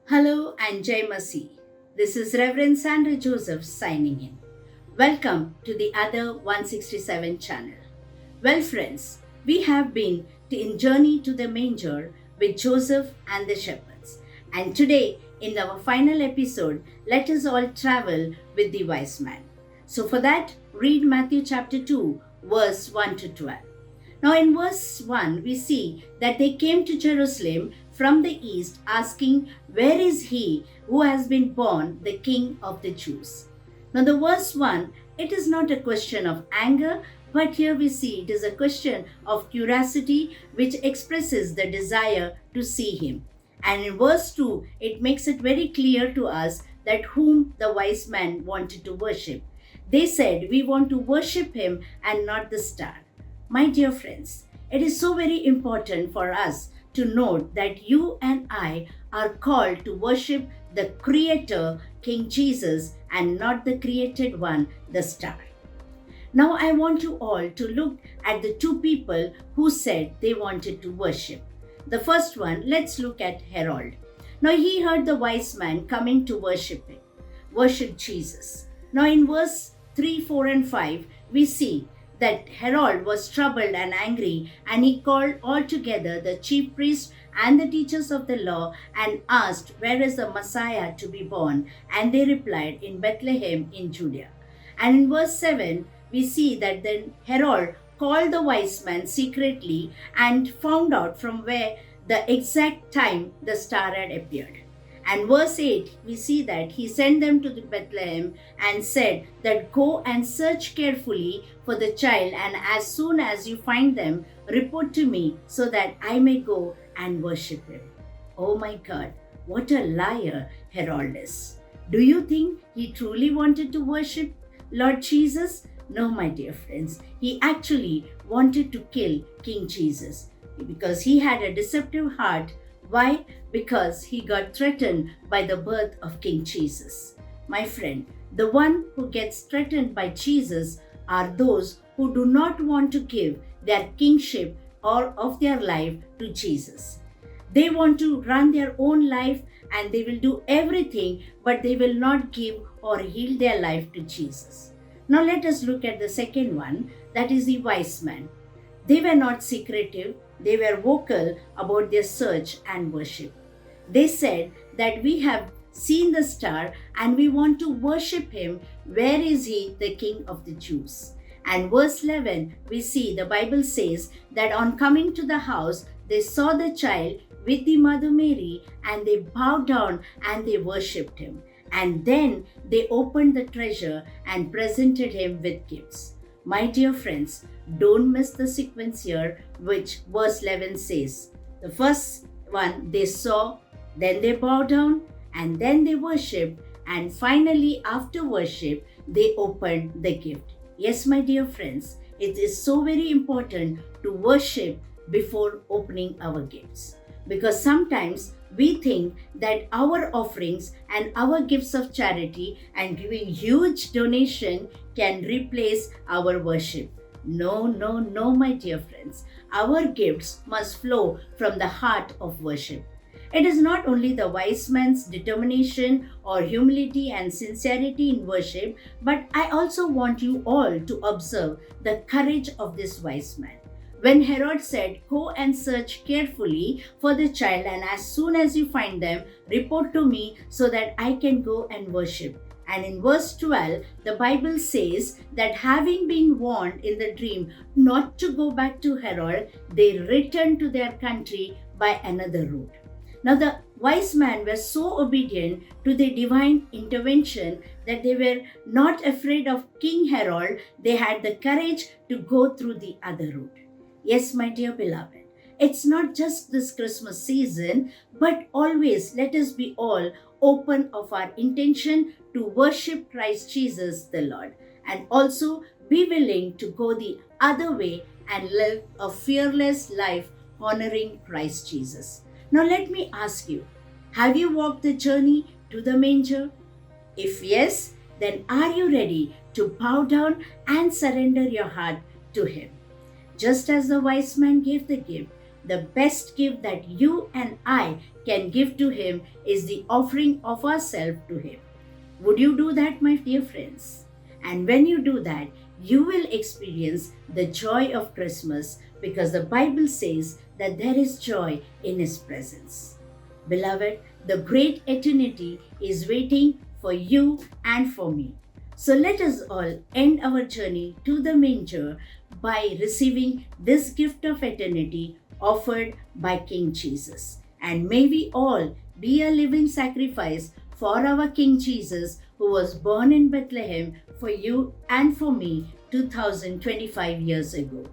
Hello and Jai Masi. This is Reverend Sandra Joseph signing in. Welcome to the other 167 channel. Well, friends, we have been in Journey to the Manger with Joseph and the shepherds. And today, in our final episode, let us all travel with the wise man. So, for that, read Matthew chapter 2, verse 1 to 12. Now, in verse 1, we see that they came to Jerusalem from the east, asking, "Where is he who has been born the King of the Jews?" Now, the verse 1, it is not a question of anger, but here we see it is a question of curiosity which expresses the desire to see him. And in verse 2, it makes it very clear to us that whom the wise men wanted to worship. They said, "We want to worship him and not the star." My dear friends, it is so very important for us to note that you and I are called to worship the Creator, King Jesus, and not the created one, the star. Now I want you all to look at the two people who said they wanted to worship. The first one, let's look at Herod. Now he heard the wise man coming to worship Jesus. Now in verse 3, 4, and 5, we see that Herod was troubled and angry, and he called all together the chief priests and the teachers of the law and asked, "Where is the Messiah to be born?" And they replied, "In Bethlehem in Judea." And in verse 7, we see that then Herod called the wise men secretly and found out from where the exact time the star had appeared. And verse 8, we see that he sent them to the Bethlehem and said that go and search carefully for the child, and as soon as you find them, report to me so that I may go and worship him. Oh my God, what a liar Herod is. Do you think he truly wanted to worship Lord Jesus? No, my dear friends, he actually wanted to kill King Jesus because he had a deceptive heart. Why? Because he got threatened by the birth of King Jesus. My friend, the one who gets threatened by Jesus are those who do not want to give their kingship or of their life to Jesus. They want to run their own life and they will do everything, but they will not give or yield their life to Jesus. Now let us look at the second one, that is the wise man. They were not secretive, they were vocal about their search and worship. They said that we have seen the star and we want to worship him. Where is he, the King of the Jews? And verse 11, we see the Bible says that on coming to the house, they saw the child with the mother Mary and they bowed down and they worshipped him. And then they opened the treasure and presented him with gifts. My dear friends, don't miss the sequence here, which verse 11 says. The first one, they saw, then they bowed down, and then they worshipped, and finally, after worship, they opened the gift. Yes, my dear friends, it is so very important to worship before opening our gifts. Because sometimes we think that our offerings and our gifts of charity and giving huge donation can replace our worship. No, no, no, my dear friends. Our gifts must flow from the heart of worship. It is not only the wise man's determination or humility and sincerity in worship, but I also want you all to observe the courage of this wise man. When Herod said, "Go and search carefully for the child, and as soon as you find them, report to me so that I can go and worship." And in verse 12, the Bible says that having been warned in the dream not to go back to Herod, they returned to their country by another route. Now the wise men were so obedient to the divine intervention that they were not afraid of King Herod. They had the courage to go through the other route. Yes, my dear beloved, it's not just this Christmas season, but always let us be all open of our intention to worship Christ Jesus the Lord, and also be willing to go the other way and live a fearless life honoring Christ Jesus. Now let me ask you, Have you walked the journey to the manger? If yes, then are you ready to bow down and surrender your heart to Him? Just as the wise man gave the gift, the best gift that you and I can give to Him is the offering of ourselves to Him. Would you do that, my dear friends? And when you do that, you will experience the joy of Christmas because the Bible says that there is joy in His presence. Beloved, the great eternity is waiting for you and for me. So let us all end our journey to the manger by receiving this gift of eternity offered by King Jesus. And may we all be a living sacrifice for our King Jesus, who was born in Bethlehem for you and for me 2025 years ago.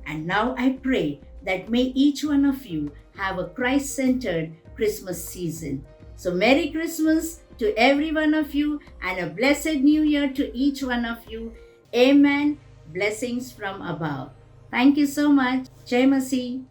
And now I pray that may each one of you have a Christ centered Christmas season. So, Merry Christmas to every one of you and a blessed New Year to each one of you. Amen. Blessings from above. Thank you so much. Jai Masih.